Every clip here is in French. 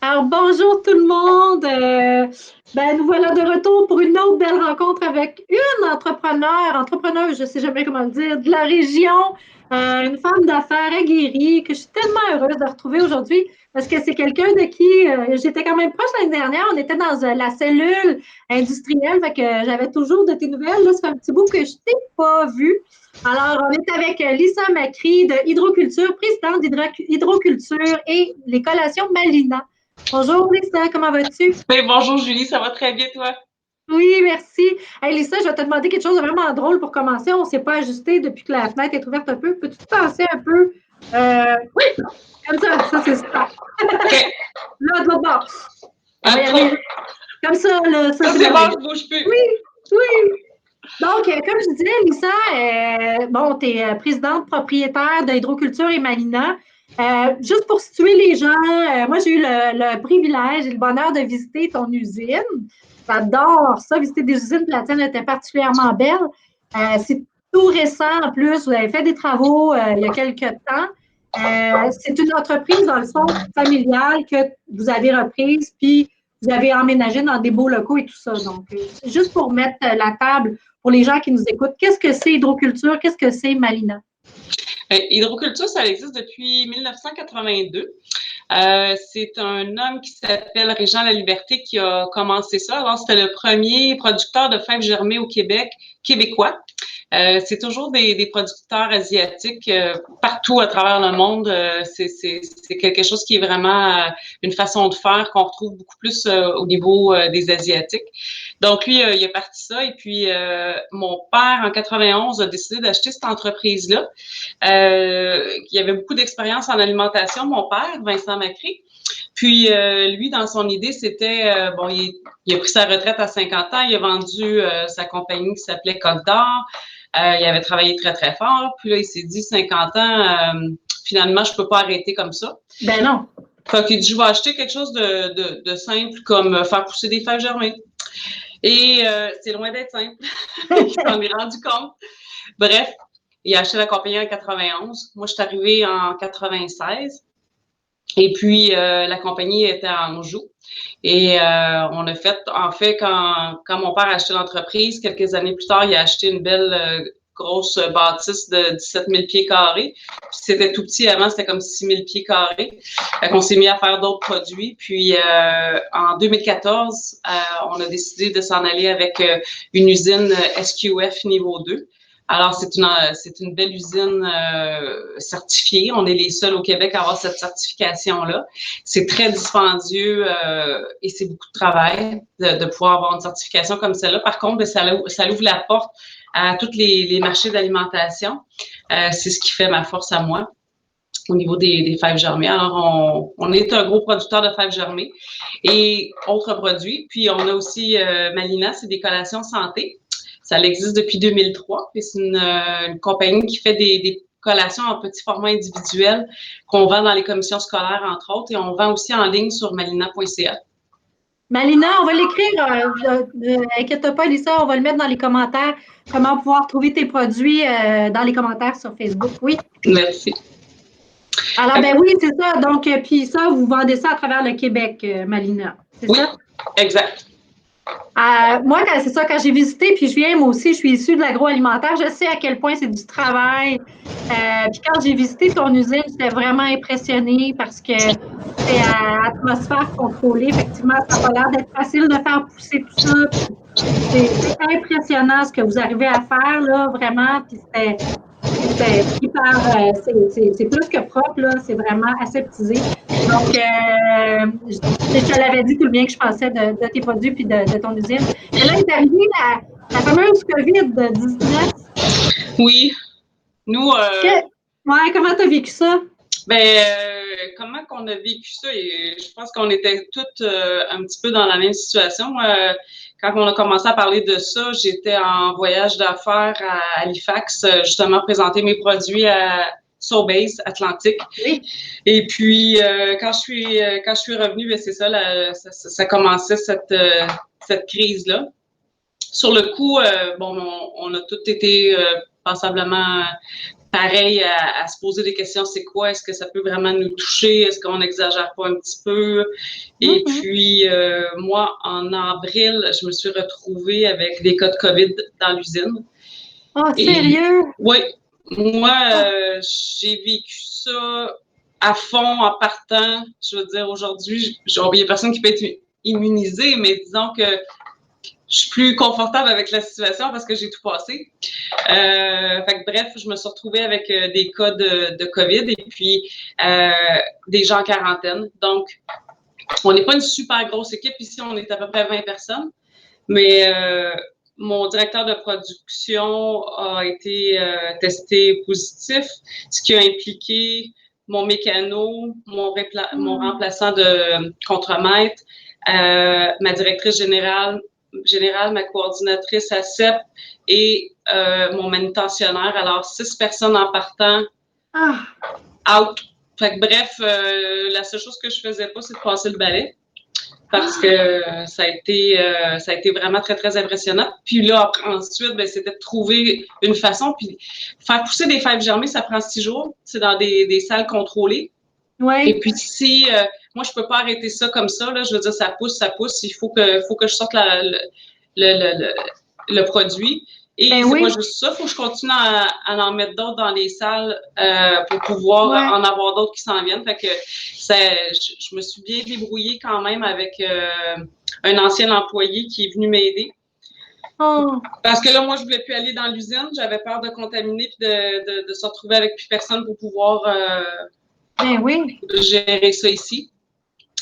Alors, bonjour tout le monde. Nous voilà de retour pour une autre belle rencontre avec une entrepreneuse, je ne sais jamais comment le dire, de la région, une femme d'affaires aguerrie que je suis tellement heureuse de retrouver aujourd'hui parce que c'est quelqu'un de qui j'étais quand même proche l'année dernière. On était dans la cellule industrielle, fait que j'avais toujours de tes nouvelles. Là, ça fait un petit bout que je ne t'ai pas vu. Alors, on est avec Lisa Macri de Hydroculture, présidente d'Hydroculture et les collations Malina. Bonjour Lisa, comment vas-tu? Oui, bonjour Julie, ça va très bien toi? Oui, merci. Hey Lisa, je vais te demander quelque chose de vraiment drôle pour commencer. On ne s'est pas ajusté depuis que la fenêtre est ouverte un peu. Peux-tu te passer un peu? Oui, comme ça c'est super. OK. Là, de l'autre bord. On va y Trop. aller. Comme ça, là, ça Ça, c'est c'est bon, merveilleux. je bouge plus. Oui, oui. Donc, comme je disais, Lisa, tu es présidente propriétaire de Hydroculture et Malina. Juste pour situer les gens, moi, j'ai eu le privilège et le bonheur de visiter ton usine. J'adore ça, visiter des usines. La tienne était particulièrement belle. C'est tout récent en plus. Vous avez fait des travaux il y a quelques temps. C'est une entreprise, dans le fond, familiale que vous avez reprise, puis vous avez emménagé dans des beaux locaux et tout ça. Donc, juste pour mettre la table pour les gens qui nous écoutent, qu'est-ce que c'est Hydroculture? Qu'est-ce que c'est Malina? Hydroculture, ça existe depuis 1982. C'est un homme qui s'appelle Régent Laliberté qui a commencé ça. Alors, c'était le premier producteur de fèves germées au Québec, québécois. C'est toujours des producteurs asiatiques partout à travers le monde. C'est quelque chose qui est vraiment une façon de faire qu'on retrouve beaucoup plus au niveau des Asiatiques. Donc, lui, il a parti ça. Et puis, mon père, en 91, a décidé d'acheter cette entreprise-là. Il avait beaucoup d'expérience en alimentation, mon père, Vincent Macri. Puis, lui, dans son idée, c'était, il a pris sa retraite à 50 ans, il a vendu sa compagnie qui s'appelait Côte d'Or. Il avait travaillé très, très fort. Puis là, il s'est dit, 50 ans, finalement, je peux pas arrêter comme ça. Ben non. Fait qu'il dit, je vais acheter quelque chose de simple comme faire pousser des fèves germées. Et c'est loin d'être simple. Il s'en est rendu compte. Bref, il a acheté la compagnie en 91. Moi, je suis arrivée en 96. Et puis, la compagnie était en Anjou. Et on a fait, en fait, quand mon père a acheté l'entreprise, quelques années plus tard, il a acheté une belle grosse bâtisse de 17 000 pieds carrés. Puis c'était tout petit avant, c'était comme 6 000 pieds carrés. Fait qu'on s'est mis à faire d'autres produits. Puis en 2014, on a décidé de s'en aller avec une usine SQF niveau 2. Alors, c'est une belle usine certifiée. On est les seuls au Québec à avoir cette certification-là. C'est très dispendieux et c'est beaucoup de travail de pouvoir avoir une certification comme celle-là. Par contre, ça ouvre la porte à tous les marchés d'alimentation. C'est ce qui fait ma force à moi au niveau des fèves germées. Alors, on est un gros producteur de fèves germées et autres produits. Puis, on a aussi Malina, c'est des collations santé. Ça existe depuis 2003. C'est une compagnie qui fait des collations en petit format individuel qu'on vend dans les commissions scolaires, entre autres, et on vend aussi en ligne sur malina.ca. Malina, on va l'écrire. Inquiète pas, Lisa, on va le mettre dans les commentaires. Comment pouvoir trouver tes produits dans les commentaires sur Facebook. Oui. Merci. Alors, ben oui, c'est ça. Donc, puis ça, vous vendez ça à travers le Québec, Malina. C'est Oui, ça? exact. Moi, c'est ça, quand j'ai visité, puis je viens, moi aussi, je suis issue de l'agroalimentaire, je sais à quel point c'est du travail. Puis quand j'ai visité ton usine, j'étais vraiment impressionnée parce que c'est à atmosphère contrôlée. Effectivement, ça n'a pas l'air d'être facile de faire pousser tout ça. C'est impressionnant ce que vous arrivez à faire, là, vraiment. Puis c'était hyper, c'est plus que propre, là, c'est vraiment aseptisé. Donc, je te l'avais dit tout le bien que je pensais de tes produits puis de ton usine. Et là est arrivée la fameuse COVID-19. Oui, nous, Ouais, comment tu as vécu ça? comment qu'on a vécu ça? Et je pense qu'on était toutes un petit peu dans la même situation. Quand on a commencé à parler de ça, j'étais en voyage d'affaires à Halifax, justement présenter mes produits à Sobeys Atlantique. Oui. Et puis quand je suis revenue, c'est ça, ça commençait cette crise-là. Sur le coup, on a tous été passablement pareil, à se poser des questions, c'est quoi? Est-ce que ça peut vraiment nous toucher? Est-ce qu'on n'exagère pas un petit peu? Et puis, moi, en avril, je me suis retrouvée avec des cas de COVID dans l'usine. Oh, sérieux? Oui. Moi, j'ai vécu ça à fond, en partant. Je veux dire, aujourd'hui, il n'y a personne qui peut être immunisé, mais disons que je suis plus confortable avec la situation parce que j'ai tout passé. Fait que, bref, je me suis retrouvée avec des cas de COVID et puis des gens en quarantaine. Donc, on n'est pas une super grosse équipe ici, on est à peu près 20 personnes, mais mon directeur de production a été testé positif, ce qui a impliqué mon mécano, mon remplaçant de contremaître, ma directrice générale, ma coordinatrice à CEP et mon manutentionnaire. Alors, 6 personnes en partant, out. Fait que, bref, la seule chose que je faisais pas, c'est de passer le balai parce que ça a été vraiment très, très impressionnant. Puis là, ensuite, ben, c'était de trouver une façon. Puis faire pousser des fèves germées, ça prend 6 jours. C'est dans des salles contrôlées. Ouais. Et puis si moi, je peux pas arrêter ça comme ça, là, je veux dire, ça pousse. Il faut que je sorte le produit. Et Ben c'est oui. pas juste ça, il faut que je continue à en mettre d'autres dans les salles pour pouvoir en avoir d'autres qui s'en viennent. Fait que je me suis bien débrouillée quand même avec un ancien employé qui est venu m'aider. Oh. Parce que là, moi, je voulais plus aller dans l'usine. J'avais peur de contaminer puis de se retrouver avec plus personne pour pouvoir ben oui. gérer ça ici.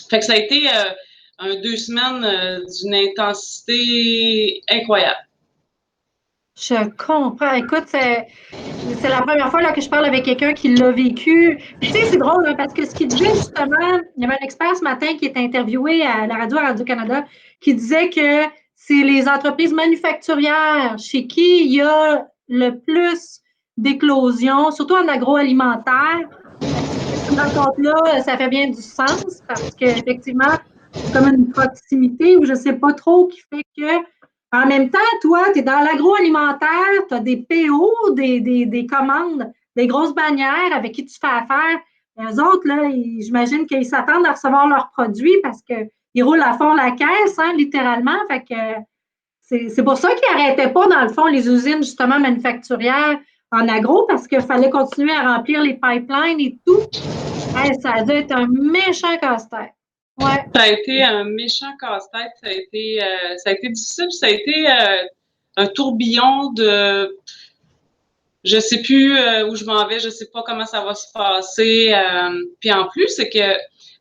Fait que ça a été 2 semaines d'une intensité incroyable. Je comprends. Écoute, c'est la première fois là, que je parle avec quelqu'un qui l'a vécu. Puis, tu sais, c'est drôle hein, parce que ce qu'il disait justement, il y avait un expert ce matin qui était interviewé à la Radio-Canada qui disait que c'est les entreprises manufacturières chez qui il y a le plus d'éclosions, surtout en agroalimentaire. Ce que tu me racontes là, ça fait bien du sens parce qu'effectivement, c'est comme une proximité ou je ne sais pas trop qui fait que en même temps, toi, tu es dans l'agroalimentaire, tu as des PO, des commandes, des grosses bannières avec qui tu fais affaire. Les autres, là, j'imagine qu'ils s'attendent à recevoir leurs produits parce qu'ils roulent à fond la caisse, hein, littéralement. Fait que c'est pour ça qu'ils n'arrêtaient pas, dans le fond, les usines, justement, manufacturières en agro parce qu'il fallait continuer à remplir les pipelines et tout. Hey, ça a dû être un méchant casse-tête. Ouais. Ça a été un méchant casse-tête. Ça a été difficile. Ça a été un tourbillon de... Je sais plus où je m'en vais. Je sais pas comment ça va se passer. Puis en plus, c'est que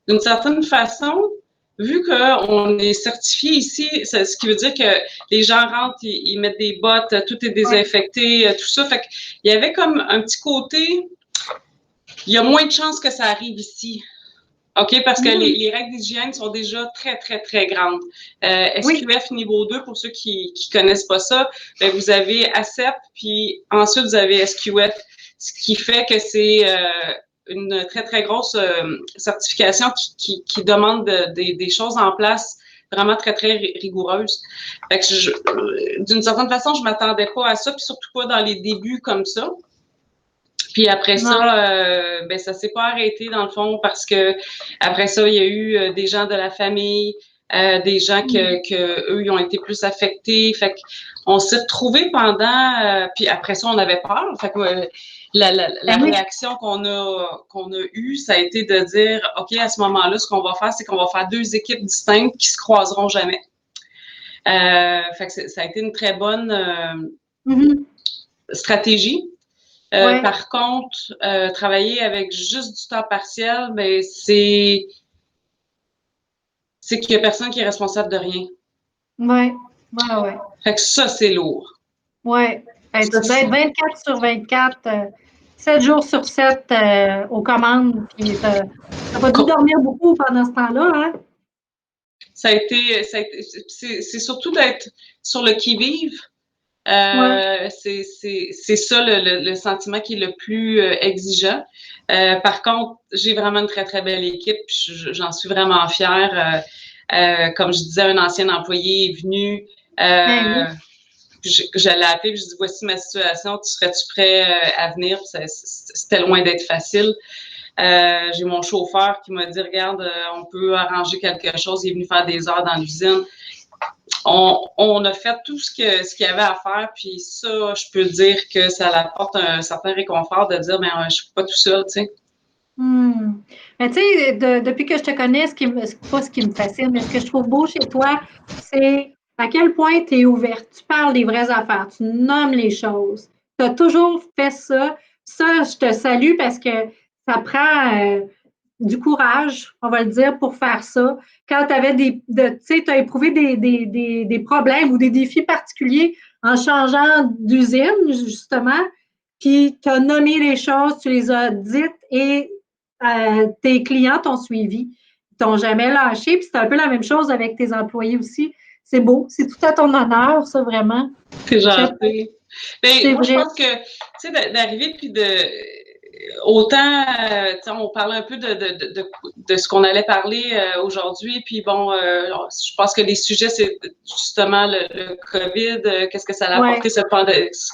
d'une certaine façon, vu qu'on est certifié ici, ce qui veut dire que les gens rentrent, ils mettent des bottes, tout est désinfecté, tout ça. Fait qu'il y avait comme un petit côté... Il y a moins de chances que ça arrive ici. OK, parce que les règles d'hygiène sont déjà très, très, très grandes. SQF niveau 2, pour ceux qui connaissent pas ça, ben vous avez ACEP, puis ensuite vous avez SQF, ce qui fait que c'est une très, très grosse certification qui demande des choses en place vraiment très, très rigoureuses. Fait que d'une certaine façon, je m'attendais pas à ça, puis surtout pas dans les débuts comme ça. Puis après ça, ben ça s'est pas arrêté dans le fond parce que après ça, il y a eu des gens de la famille, des gens que eux ils ont été plus affectés. Fait qu'on s'est retrouvés pendant. Puis après ça, on avait peur. Fait que la réaction qu'on a eue, ça a été de dire OK, à ce moment-là, ce qu'on va faire, c'est qu'on va faire 2 équipes distinctes qui se croiseront jamais. Fait que ça a été une très bonne stratégie. Par contre, travailler avec juste du temps partiel, ben c'est qu'il n'y a personne qui est responsable de rien. Oui. Fait que ça, c'est lourd. Oui. Tu dois être 24 sur 24, 7 jours sur 7 aux commandes. Puis tu n'as pas dû dormir beaucoup pendant ce temps-là, hein? Ça a été c'est surtout d'être sur le qui-vive. C'est ça le sentiment qui est le plus exigeant. Par contre, j'ai vraiment une très, très belle équipe. J'en suis vraiment fière. Comme je disais, un ancien employé est venu. je l'ai appelé, puis je dis, voici ma situation, serais-tu prêt à venir? Puis c'était loin d'être facile. J'ai mon chauffeur qui m'a dit, regarde, on peut arranger quelque chose. Il est venu faire des heures dans l'usine. On a fait tout ce qu'il y avait à faire, puis ça, je peux dire que ça apporte un certain réconfort de dire, ben, je suis pas tout seul, tu sais. Mais tu sais, depuis que je te connais, pas ce qui me fascine, mais ce que je trouve beau chez toi, c'est à quel point tu es ouverte. Tu parles des vraies affaires, tu nommes les choses. Tu as toujours fait ça. Ça, je te salue parce que ça prend du courage, on va le dire, pour faire ça. Quand tu avais tu sais, tu as éprouvé des problèmes ou des défis particuliers en changeant d'usine, justement, puis tu as nommé les choses, tu les as dites et tes clients t'ont suivi. Ils t'ont jamais lâché. Puis c'est un peu la même chose avec tes employés aussi. C'est beau. C'est tout à ton honneur, ça, vraiment. C'est gentil. Mais moi, vrai. je pense que, tu sais, d'arriver puis autant, on parlait un peu de ce qu'on allait parler aujourd'hui, puis bon, je pense que les sujets, c'est justement le COVID, qu'est-ce que ça a apporté,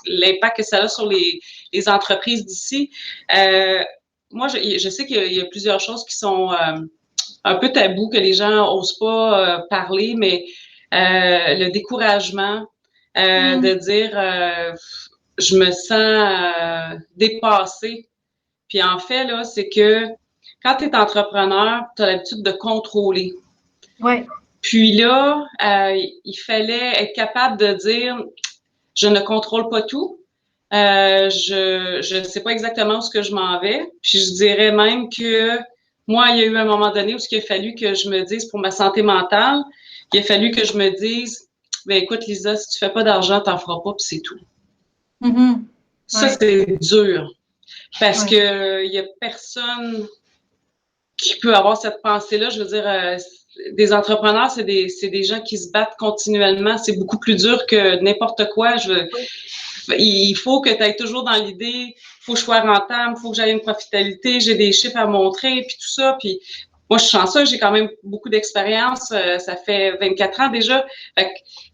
l'impact que ça a sur les entreprises d'ici. Moi, je sais qu'il y a plusieurs choses qui sont un peu tabous, que les gens n'osent pas parler, mais le découragement, de dire je me sens dépassée. Puis en fait, là, c'est que quand tu es entrepreneur, tu as l'habitude de contrôler. Ouais. Puis là, il fallait être capable de dire je ne contrôle pas tout. Je ne sais pas exactement où ce que je m'en vais. Puis je dirais même que moi, il y a eu un moment donné où il a fallu que je me dise pour ma santé mentale, il a fallu que je me dise ben écoute, Lisa, si tu fais pas d'argent, t'en feras pas, puis c'est tout. Ça, c'est dur. Parce que il y a personne qui peut avoir cette pensée-là. Je veux dire, des entrepreneurs, c'est des gens qui se battent continuellement. C'est beaucoup plus dur que n'importe quoi. Il faut que tu ailles toujours dans l'idée, il faut que je sois rentable, il faut que j'aille une profitabilité, j'ai des chiffres à montrer, puis tout ça. Puis moi, je suis chanceuse, j'ai quand même beaucoup d'expérience. Ça fait 24 ans déjà. Fait que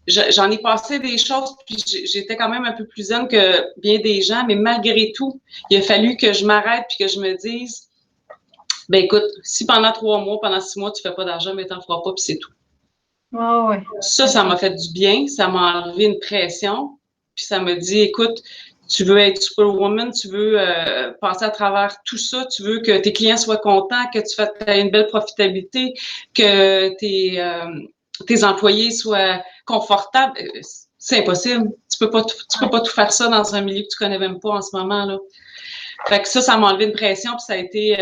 j'en ai passé des choses, puis j'étais quand même un peu plus zen que bien des gens, mais malgré tout, il a fallu que je m'arrête puis que je me dise, ben écoute, si pendant 3 mois, pendant 6 mois, tu fais pas d'argent, mais t'en feras pas, puis c'est tout. Ça m'a fait du bien, ça m'a enlevé une pression, puis ça me dit, écoute, tu veux être superwoman, tu veux passer à travers tout ça, tu veux que tes clients soient contents, que tu aies une belle profitabilité, que tes employés soient confortables. C'est impossible. Tu peux pas tout faire ça dans un milieu que tu connais même pas en ce moment, là. Fait que ça m'a enlevé une pression, puis ça a été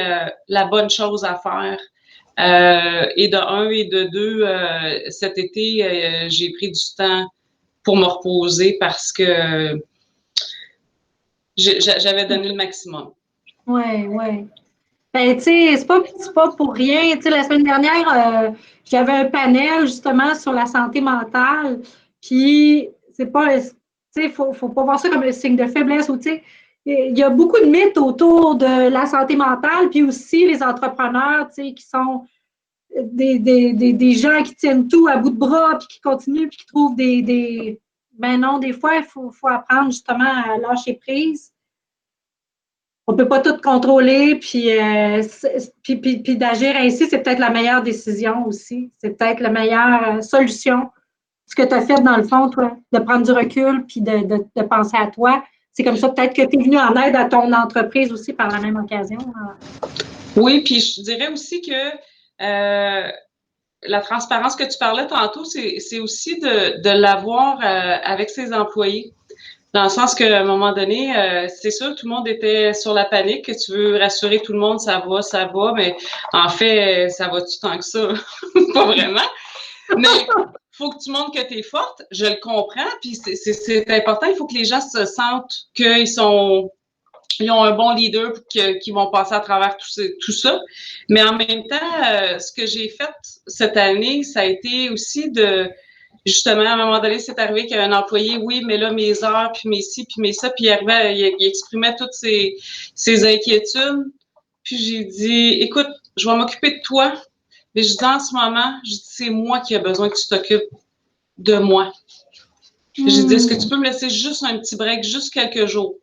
la bonne chose à faire. Et de un et de deux, cet été, j'ai pris du temps pour me reposer parce que j'avais donné le maximum. Oui. Ben, tu sais, c'est pas pour rien. Tu sais, la semaine dernière, j'avais un panel justement sur la santé mentale. Puis, c'est pas, tu sais, faut pas voir ça comme un signe de faiblesse ou, tu sais, il y a beaucoup de mythes autour de la santé mentale, puis aussi les entrepreneurs, tu sais, qui sont des gens qui tiennent tout à bout de bras, puis qui continuent, puis qui trouvent Ben non, des fois, il faut apprendre justement à lâcher prise. On ne peut pas tout contrôler, puis d'agir ainsi, c'est peut-être la meilleure décision aussi. C'est peut-être la meilleure solution. Ce que tu as fait, dans le fond, toi, de prendre du recul puis de penser à toi. C'est comme ça peut-être que tu es venu en aide à ton entreprise aussi par la même occasion. Oui, puis je dirais aussi que la transparence que tu parlais tantôt, c'est aussi de l'avoir avec ses employés. Dans le sens qu'à un moment donné, c'est sûr, tout le monde était sur la panique, que tu veux rassurer tout le monde, ça va, mais en fait, ça va-tu tant que ça? Pas vraiment. Mais il faut que tu montres que tu es forte, je le comprends, puis c'est important, il faut que les gens se sentent qu'ils ont un bon leader qui vont passer à travers tout ça. Mais en même temps, ce que j'ai fait cette année, ça a été aussi justement, à un moment donné, c'est arrivé qu'il y a un employé, oui, mais là, mes heures, puis mes ci, puis mes ça, puis il exprimait toutes ses inquiétudes. Puis j'ai dit, écoute, je vais m'occuper de toi, mais je dis en ce moment, c'est moi qui ai besoin que tu t'occupes de moi. J'ai dit, est-ce que tu peux me laisser juste un petit break, juste quelques jours?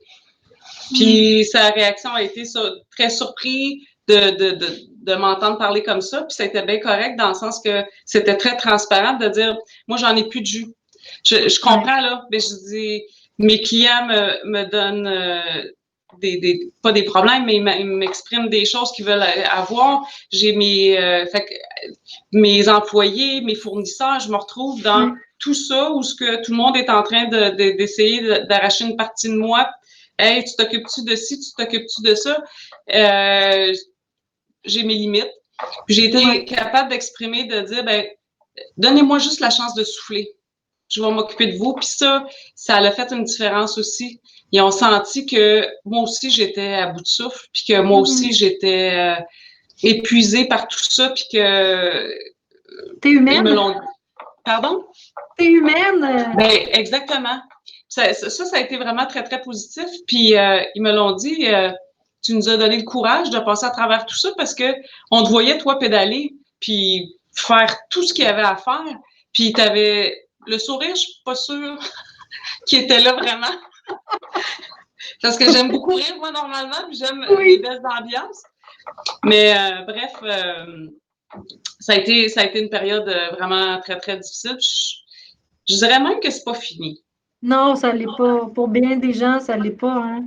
Puis sa réaction a été très surpris de m'entendre parler comme ça. Puis ça a été bien correct dans le sens que c'était très transparent de dire, moi, j'en ai plus de jus. Je comprends, là, mais je dis, mes clients me donnent pas des problèmes, mais ils m'expriment des choses qu'ils veulent avoir. J'ai mes employés, mes fournisseurs, je me retrouve dans tout ça où ce que tout le monde est en train d'essayer d'arracher une partie de moi. Hey, tu t'occupes-tu de ci, tu t'occupes-tu de ça? J'ai mes limites. J'ai été capable d'exprimer, de dire, ben, donnez-moi juste la chance de souffler. Je vais m'occuper de vous. Puis ça a fait une différence aussi. Ils ont senti que moi aussi, j'étais à bout de souffle, puis que moi aussi, j'étais épuisée par tout ça, puis que... T'es humaine? Ils me l'ont dit. Pardon? T'es humaine? Ben, exactement. Ça a été vraiment très, très positif. Puis ils me l'ont dit, tu nous as donné le courage de passer à travers tout ça parce que on te voyait, toi, pédaler, puis faire tout ce qu'il y avait à faire. Puis tu avais le sourire, je suis pas sûre qu'il était là vraiment. Parce que j'aime beaucoup rire, moi, normalement, puis j'aime les belles ambiances. Mais bref, ça a été une période vraiment très, très difficile. Je dirais même que c'est pas fini. Non, ça l'est pas. Pour bien des gens, ça l'est pas. Hein.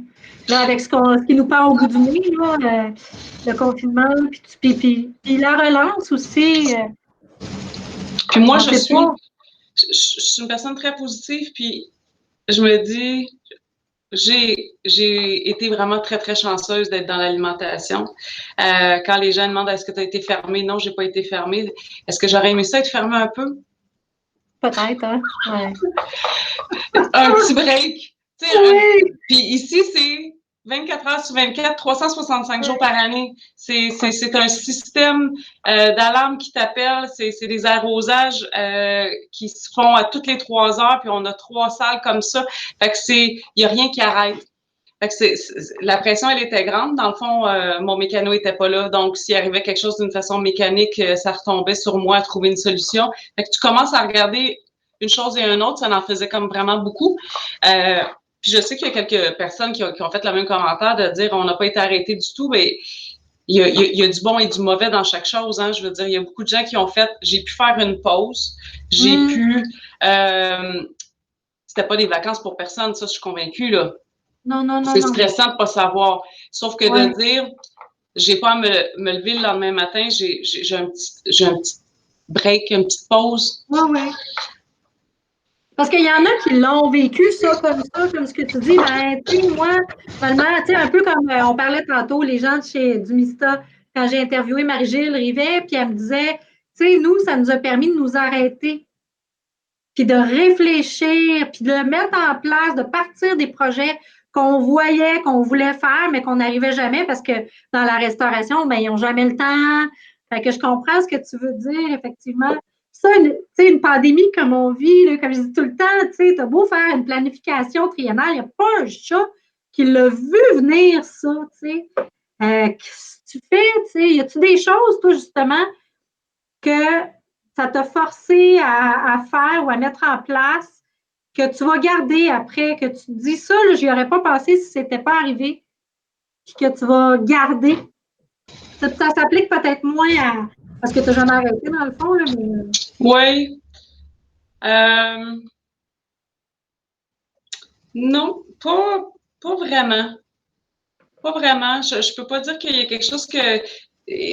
Là, avec ce qui nous part au bout du nez, là, le confinement, puis la relance aussi. Puis moi, je suis une personne très positive, puis je me dis, j'ai été vraiment très, très chanceuse d'être dans l'alimentation. Quand les gens demandent est-ce que tu as été fermée, non, j'ai pas été fermée. Est-ce que j'aurais aimé ça être fermée un peu? Peut-être, hein? Ouais. Un petit break. Oui. Puis ici, c'est 24 heures sur 24, 365 jours par année. C'est un système d'alarme qui t'appelle. C'est des arrosages qui se font à toutes les 3 heures, puis on a 3 salles comme ça. Fait que il n'y a rien qui arrête. Fait que la pression, elle était grande. Dans le fond, mon mécano était pas là. Donc, s'il arrivait quelque chose d'une façon mécanique, ça retombait sur moi à trouver une solution. Fait que tu commences à regarder une chose et une autre. Ça en faisait comme vraiment beaucoup. Puis je sais qu'il y a quelques personnes qui ont fait le même commentaire de dire on n'a pas été arrêté du tout, mais il y a du bon et du mauvais dans chaque chose. Hein. Je veux dire, il y a beaucoup de gens qui ont fait j'ai pu faire une pause, j'ai pu. C'était pas des vacances pour personne, ça, je suis convaincue, là. Non. C'est stressant de ne pas savoir. Sauf que de dire, j'ai pas à me lever le lendemain matin, j'ai un petit break, une petite pause. Oui. Parce qu'il y en a qui l'ont vécu, ça, comme ce que tu dis. Ben, tu sais, moi, finalement, tu sais, un peu comme on parlait tantôt, les gens de chez Dumista, quand j'ai interviewé Marie-Gilles Rivet, puis elle me disait, tu sais, nous, ça nous a permis de nous arrêter, puis de réfléchir, puis de mettre en place, de partir des projets qu'on voyait, qu'on voulait faire, mais qu'on n'arrivait jamais parce que dans la restauration, ben, ils n'ont jamais le temps. Fait que je comprends ce que tu veux dire, effectivement. Ça, une pandémie comme on vit, là, comme je dis tout le temps, tu as beau faire une planification triennale, il n'y a pas un chat qui l'a vu venir, ça, tu sais. Qu'est-ce que tu fais, tu sais? Y a-tu des choses, toi, justement, que ça t'a forcé à faire ou à mettre en place que tu vas garder après, que tu te dis ça, je n'y aurais pas pensé si ce n'était pas arrivé, puis que tu vas garder. Ça s'applique peut-être moins parce que tu n'as jamais arrêté dans le fond. Là, mais... Oui. Non, pas vraiment. Pas vraiment. Je ne peux pas dire qu'il y a quelque chose que,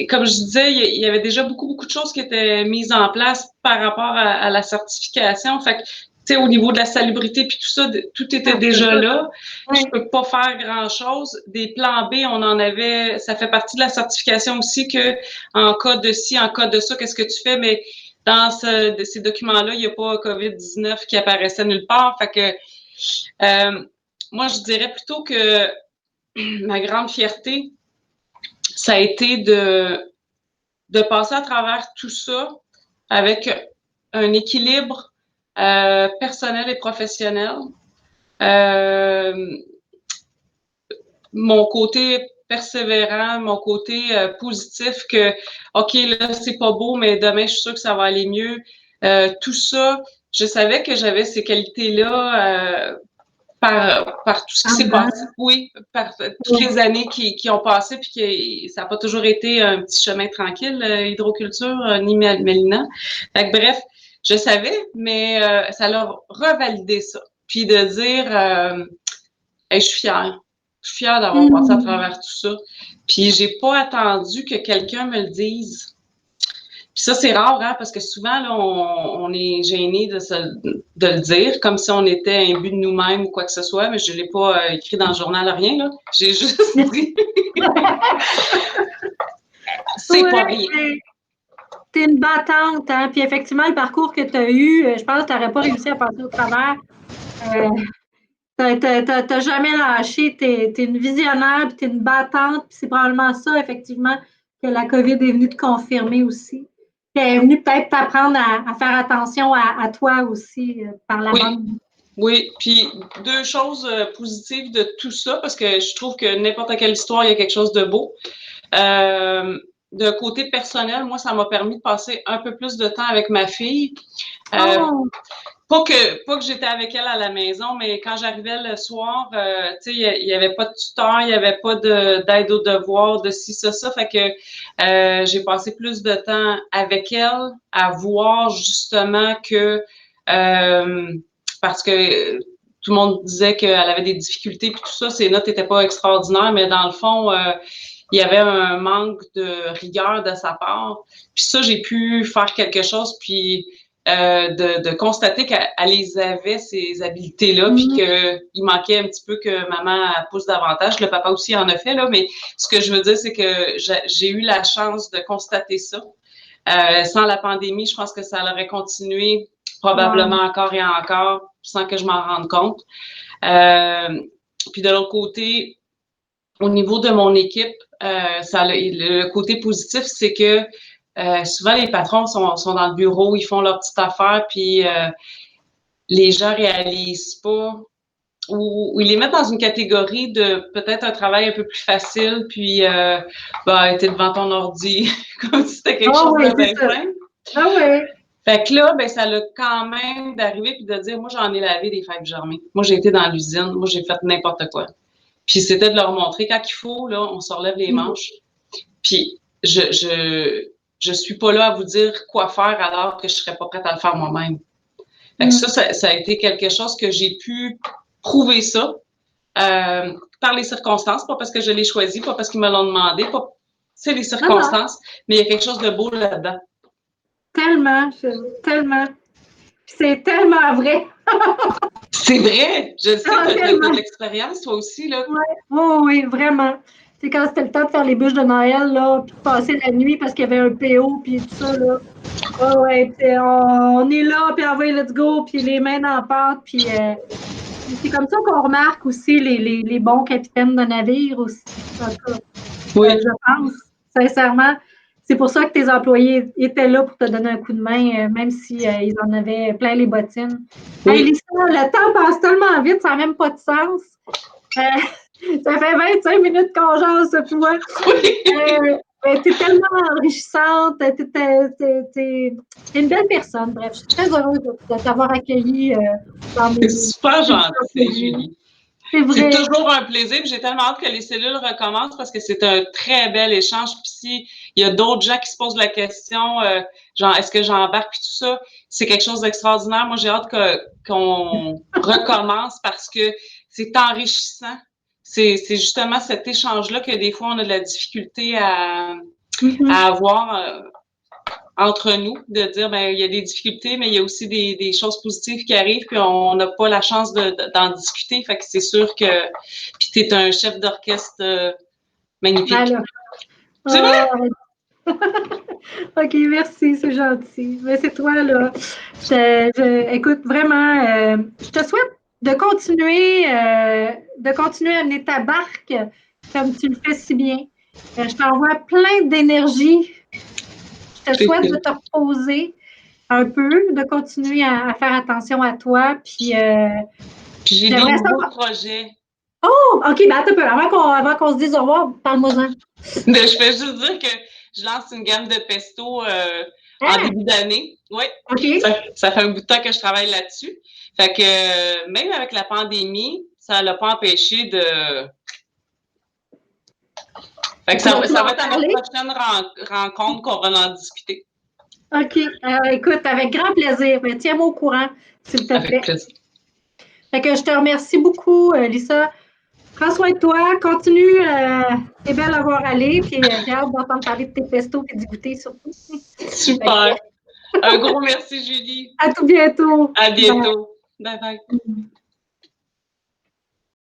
comme je disais, il y avait déjà beaucoup, beaucoup de choses qui étaient mises en place par rapport à la certification. Fait que, tu sais, au niveau de la salubrité puis tout ça, tout était déjà là. Je peux pas faire grand-chose. Des plans B, on en avait, ça fait partie de la certification aussi que en cas de ci, en cas de ça, qu'est-ce que tu fais? Mais dans ces documents-là, il n'y a pas COVID-19 qui apparaissait nulle part. Fait que, moi, je dirais plutôt que ma grande fierté, ça a été de passer à travers tout ça avec un équilibre personnel et professionnel. Mon côté persévérant, mon côté positif que, OK, là, c'est pas beau, mais demain, je suis sûre que ça va aller mieux. Tout ça, je savais que j'avais ces qualités-là par tout ce qui s'est passé. Oui, par toutes les années qui ont passé, puis que ça n'a pas toujours été un petit chemin tranquille, hydroculture, ni Mélina. Fait que, bref, je savais, mais ça l'a revalidé ça. Puis de dire, hey, je suis fière. Je suis fière d'avoir passé à travers tout ça. Puis j'ai pas attendu que quelqu'un me le dise. Puis ça, c'est rare, hein, parce que souvent, là, on est gêné de le dire, comme si on était imbu de nous-mêmes ou quoi que ce soit, mais je ne l'ai pas écrit dans le journal, rien, là. J'ai juste dit. C'est pas rien. T'es une battante, hein? Puis effectivement, le parcours que tu as eu, je pense que tu n'aurais pas réussi à passer au travers. T'as jamais lâché, t'es une visionnaire, puis t'es une battante, puis c'est probablement ça, effectivement, que la COVID est venue te confirmer aussi. Puis elle est venue peut-être t'apprendre à faire attention à toi aussi par la bande. Oui, puis deux choses positives de tout ça, parce que je trouve que n'importe quelle histoire, il y a quelque chose de beau. De côté personnel, moi, ça m'a permis de passer un peu plus de temps avec ma fille. Pas que j'étais avec elle à la maison, mais quand j'arrivais le soir, tu sais, il y avait pas de tuteur, il y avait pas d'aide aux devoirs, de ci, ça. Fait que j'ai passé plus de temps avec elle à voir justement que parce que tout le monde disait qu'elle avait des difficultés puis tout ça, ses notes n'étaient pas extraordinaires, mais dans le fond, il y avait un manque de rigueur de sa part. Puis ça, j'ai pu faire quelque chose, puis de constater qu'elle les avait, ces habiletés-là, puis qu'il manquait un petit peu que maman pousse davantage. Le papa aussi en a fait, là, mais ce que je veux dire, c'est que j'ai eu la chance de constater ça. Sans la pandémie, je pense que ça aurait continué probablement encore et encore sans que je m'en rende compte. Puis de l'autre côté, au niveau de mon équipe, le côté positif, c'est que souvent les patrons sont dans le bureau, ils font leur petite affaire, puis les gens réalisent pas ou ils les mettent dans une catégorie de peut-être un travail un peu plus facile, puis t'es devant ton ordi, comme si c'était quelque chose de bien simple. Ah oui. Fait que là, ben, ça l'a quand même d'arriver puis de dire, moi, j'en ai lavé des fèves germées. Moi, j'ai été dans l'usine. Moi, j'ai fait n'importe quoi. Puis c'était de leur montrer quand il faut, là, on se relève les manches. Puis je suis pas là à vous dire quoi faire alors que je serais pas prête à le faire moi-même. Fait que ça a été quelque chose que j'ai pu prouver ça par les circonstances, pas parce que je l'ai choisi, pas parce qu'ils me l'ont demandé, c'est les circonstances, mais il y a quelque chose de beau là-dedans. Tellement, tellement. C'est tellement vrai. C'est vrai. Je sais que tu as de l'expérience, toi aussi, là. Oui, vraiment. C'est quand c'était le temps de faire les bûches de Noël, là, puis de passer la nuit parce qu'il y avait un PO, puis tout ça, là. On est là, puis envoyez let's go, puis les mains dans la pâte, puis c'est comme ça qu'on remarque aussi les bons capitaines de navire aussi. Je pense, sincèrement. C'est pour ça que tes employés étaient là pour te donner un coup de main, même si ils en avaient plein les bottines. Hey, Lisa, le temps passe tellement vite, ça n'a même pas de sens. Ça fait 25 minutes qu'on jase, tu vois. T'es tellement enrichissante, t'es une belle personne. Bref, je suis très heureuse de t'avoir accueillie dans mes... C'est super gentil, Julie. C'est vrai. C'est toujours un plaisir. J'ai tellement hâte que les cellules recommencent parce que c'est un très bel échange. Puis s'il y a d'autres gens qui se posent la question, genre, est-ce que j'embarque? Puis tout ça, c'est quelque chose d'extraordinaire. Moi, j'ai hâte qu'on recommence parce que c'est enrichissant. C'est justement cet échange-là que des fois, on a de la difficulté à avoir entre nous, de dire, ben, il y a des difficultés, mais il y a aussi des choses positives qui arrivent, puis on n'a pas la chance d'en discuter. Fait que c'est sûr que, puis t'es un chef d'orchestre magnifique. Alors. C'est vrai? OK, merci, c'est gentil. Mais c'est toi, là. Écoute, vraiment, je te souhaite de continuer à mener ta barque comme tu le fais si bien. Je t'envoie plein d'énergie. Je te souhaite de te reposer un peu, de continuer à faire attention à toi. Puis j'ai des nouveaux projets. Oh, OK, ben attends un peu. Avant qu'on se dise au revoir, parle-moi-en. Je vais juste dire que je lance une gamme de pesto en début d'année. Oui. OK. Ça fait un bout de temps que je travaille là-dessus. Fait que même avec la pandémie, ça l'a pas empêché de. Fait que ça va être à notre prochaine rencontre qu'on va en discuter. OK. Écoute, avec grand plaisir. Mais tiens-moi au courant, s'il te plaît. Avec plaisir. Fait que je te remercie beaucoup, Lisa. Prends soin de toi. Continue. T'es belle à voir aller. Puis j'ai hâte d'entendre parler de tes pestos et d'y goûter surtout. Super. Un gros merci, Julie. À tout bientôt. À bientôt. Bye bye.